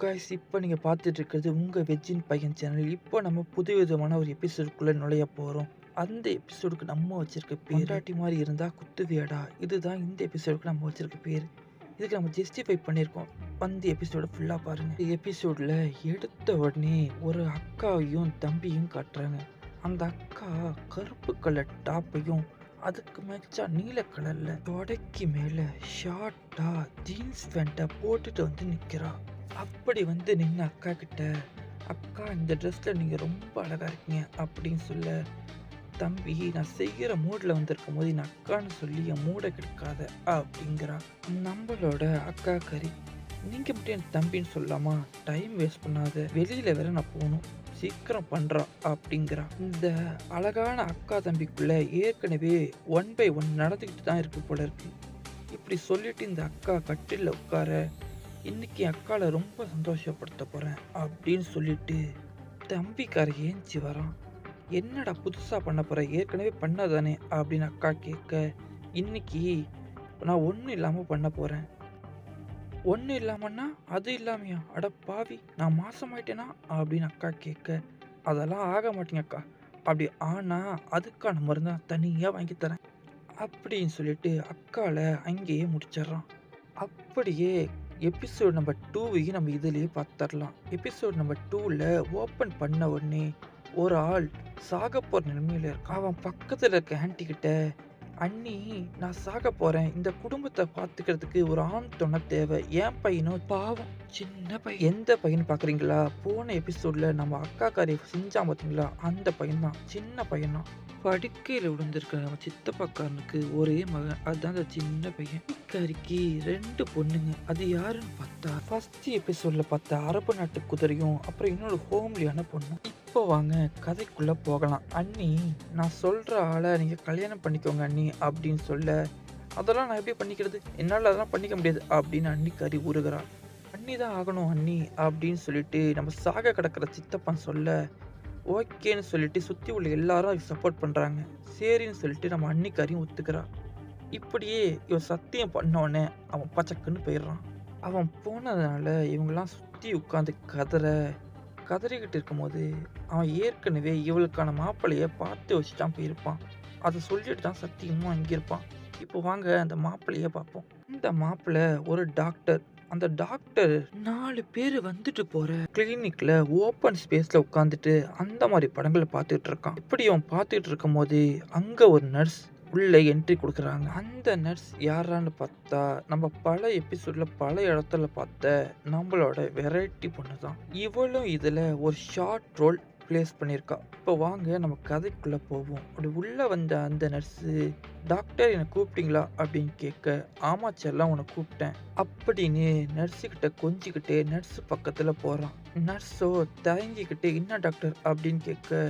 Guys, இப்போ நீங்க பார்த்துட்டு இருக்கிறது உங்க வெஜ்ஜின் பையன் சேனல். இப்போ நம்ம புதுவிதமான ஒரு எபிசோடுக்குள்ள நுழைய போறோம். அந்த எபிசோடுக்கு நம்ம வச்சிருக்க பேர் பொண்டாட்டி மாதிரி இருந்தா குத்துவியாடா. இதுதான் இந்த எபிசோடுக்கு நம்ம வச்சிருக்க பேர். இதுக்கு நம்ம ஜஸ்டிஃபை பண்ணியிருக்கோம். வந்து எபிசோட ஃபுல்லா பாருங்க. இந்த எபிசோட்ல எடுத்த உடனே ஒரு அக்காவையும் தம்பியும் காட்டுறாங்க. அந்த அக்கா கருப்பு கலர் டாப்பையும் அதுக்கு மேட்சா நீல கலர்ல தொடைக்கு மேல ஷார்ட்டா ஜீன்ஸ் பேண்ட்டை போட்டுட்டு வந்து நிக்கிறா. அப்படி வந்து நின்று அக்கா கிட்ட, அக்கா இந்த ட்ரெஸ்ல நீங்க ரொம்ப அழகா இருக்கீங்க அப்படின்னு சொல்ல, தம்பி நான் செய்கிற மூடில் வந்திருக்கும் போது நான் அக்கான்னு சொல்லி என் மூடை கெடுக்காத அப்படிங்கிறா. நம்மளோட அக்கா கறி, நீங்க மட்டும் என் தம்பின்னு சொல்லாமா, டைம் வேஸ்ட் பண்ணாத, வெளியில வேற நான் போகணும், சீக்கிரம் பண்றா அப்படிங்கிறா. இந்த அழகான அக்கா தம்பிக்குள்ள ஏற்கனவே 1 by 1 நடந்துக்கிட்டு தான் இருக்கு போல இருக்கு. இப்படி சொல்லிட்டு இந்த அக்கா கட்டில உட்கார, இன்னைக்கு அக்காவை ரொம்ப சந்தோஷப்படுத்த போறேன் அப்படின்னு சொல்லிட்டு தம்பிக்கார ஏஞ்சி வரான். என்னடா புதுசா பண்ண போற, ஏற்கனவே பண்ணதானே அப்படின்னு அக்கா கேட்க, இன்னைக்கு நான் ஒன்றும் இல்லாம பண்ண போறேன். ஒன்றும் இல்லாமன்னா அது இல்லாமையா, அட பாவி நான் மாசமாயிட்டேனா அப்படின்னு அக்கா கேட்க, அதெல்லாம் ஆக மாட்டேங்க அக்கா, அப்படி ஆனா அதுக்கான மருந்து நான் தனியாக வாங்கி தரேன் அப்படின்னு சொல்லிட்டு அக்கால அங்கேயே முடிச்சிடுறான். அப்படியே எபிசோட் நம்பர் 2வையும் நம்ம இதிலேயே பார்த்துடலாம். எபிசோட் நம்பர் 2ல ஓப்பன் பண்ண உடனே ஒரு ஆள் சாக போகிற நிலைமையில் இருக்கான். அவன் பக்கத்தில் இருக்க ஆன்ட்டி கிட்ட, அண்ணி நான் சாக போகிறேன், இந்த குடும்பத்தை பார்த்துக்கிறதுக்கு ஒரு ஆண் துணை தேவை, என் பையனும் பாவம் சின்ன பையன். எந்த பையன் பார்க்குறீங்களா, போன எபிசோடில் நம்ம அக்கா காரியை செஞ்சான் பார்த்தீங்களா, அந்த பையன் தான், சின்ன பையன் தான். படுக்கையில் விழுந்திருக்க நம்ம சித்தப்பாக்காரனுக்கு ஒரே மகன், அதுதான் அந்த சின்ன பையன். கறிக்கு 2 பொண்ணுங்க. அது யாருன்னு பார்த்தா, ஃபர்ஸ்ட் எபிசோட்ல பார்த்த அரபு நாட்டு குதிரையும் அப்புறம் இன்னொரு ஹோம்லியான பொண்ணு. இப்போ வாங்க கதைக்குள்ள போகலாம். அண்ணி நான் சொல்ற ஆளை நீங்க கல்யாணம் பண்ணிக்கோங்க அண்ணி அப்படின்னு சொல்ல, அதெல்லாம் நான் எப்படி பண்ணிக்கிறது, என்னால் அதெல்லாம் பண்ணிக்க முடியாது அப்படின்னு அண்ணி கறி உருகிறா. அண்ணி தான் ஆகணும் அண்ணி அப்படின்னு சொல்லிட்டு நம்ம சாக கிடக்கிற சித்தப்பான் சொல்ல, ஓகேன்னு சொல்லிட்டு சுற்றி உள்ள எல்லாரும் அதுக்கு சப்போர்ட் பண்ணுறாங்க. சரின்னு சொல்லிட்டு நம்ம அன்னிக்காரையும் ஒத்துக்கிறா. இப்படியே இவன் சத்தியம் பண்ணோடனே அவன் பச்சக்குன்னு போயிடுறான். அவன் போனதுனால இவங்கெல்லாம் சுற்றி உட்காந்து கதறிக்கிட்டு இருக்கும்போது, அவன் ஏற்கனவே இவளுக்கான மாப்பிள்ளையை பார்த்து வச்சுட்டான் போயிருப்பான். அதை சொல்லிட்டு தான் சத்தியமும் அங்கிருப்பான். இப்போ வாங்க அந்த மாப்பிள்ளையை பார்ப்போம். இந்த மாப்பிள்ளை ஒரு டாக்டர். அந்த டாக்டர் 4 பேர் வந்துட்டு போற கிளினிக்ல ஓப்பன் ஸ்பேஸ்ல உட்காந்துட்டு அந்த மாதிரி படங்களை பார்த்துட்டு இருக்கான். இப்படி அவன் பார்த்துட்டு இருக்கும் போது அங்க ஒரு நர்ஸ் உள்ள என்ட்ரி கொடுக்குறாங்க. அந்த நர்ஸ் யாரான்னு பார்த்தா, நம்ம பல எபிசோட்ல பல இடத்துல பார்த்த நம்மளோட வெரைட்டி பொண்ணு தான். இவளும் இதுல ஒரு ஷார்ட் ரோல் பிளேஸ் பண்ணியிருக்கா. இப்போ வாங்க நம்ம கதைக்குள்ள போவோம். அப்படி உள்ள வந்த அந்த நர்ஸு, டாக்டர் என்னை கூப்பிட்டீங்களா அப்படின்னு கேட்க, ஆமா செல்லம் உன்னை கூப்பிட்டேன் அப்படின்னு நர்ஸுக்கிட்ட கொஞ்சிக்கிட்டே நர்ஸ் பக்கத்துல போறான். நர்ஸோ தயங்கிக்கிட்டு என்ன டாக்டர் அப்படின்னு கேட்க,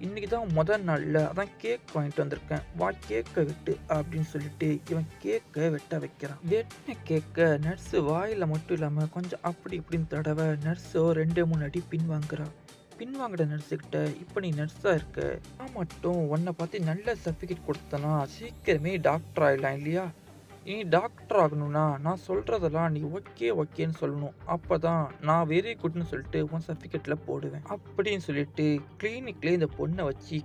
இன்னைக்கு தான் முதல் நாள்ல அதான் கேக் வாங்கிட்டு வந்திருக்கேன், வா கேக்க வெட்டு அப்படின்னு சொல்லிட்டு இவன் கேக்க வெட்ட வைக்கிறான். வெட்டின கேக்க நர்ஸு வாயில மட்டும் இல்லாம கொஞ்சம் அப்படி இப்படின்னு தடவை நர்ஸோ 2-3 அடி பின் வாங்குறான். பின்வாங்கிட நர்ஸுக்கிட்ட, இப்போ நீ நர்ஸாக இருக்க, நான் மட்டும் உன்னை பார்த்து நல்ல சர்டிஃபிகேட் கொடுத்தனா சீக்கிரமே டாக்டர் ஆகிடலாம் இல்லையா, நீ டாக்டர் ஆகணும்னா நான் சொல்கிறதெல்லாம் நீ ஓகேன்னு சொல்லணும், அப்போ தான் நான் வெரி குட்னு சொல்லிட்டு உன் சர்டிஃபிகேட்டில் போடுவேன் அப்படின்னு சொல்லிட்டு கிளினிக்லேயே இந்த பொண்ணை வச்சு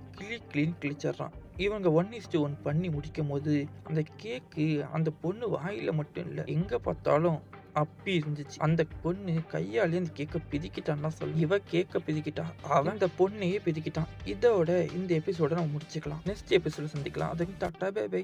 கிழிச்சிட்றான். இவங்க 1:1 பண்ணி முடிக்கும் போது அந்த கேக்கு அந்த பொண்ணு வாயில் மட்டும் இல்லை, எங்கே பார்த்தாலும் அப்பி இருந்துச்சு. அந்த பொண்ணு கையாலே அந்த கேக்க பிதிக்கிட்டான்னா சொல்லி, இவ கேக்க பிதிக்கிட்டா, அவன் அந்த பொண்ணையே பிதிக்கிட்டான். இதோட இந்த எபிசோட நம்ம முடிச்சுக்கலாம். நெக்ஸ்ட் எபிசோட சந்திக்கலாம். அதுக்கு டாட்டா பை பை.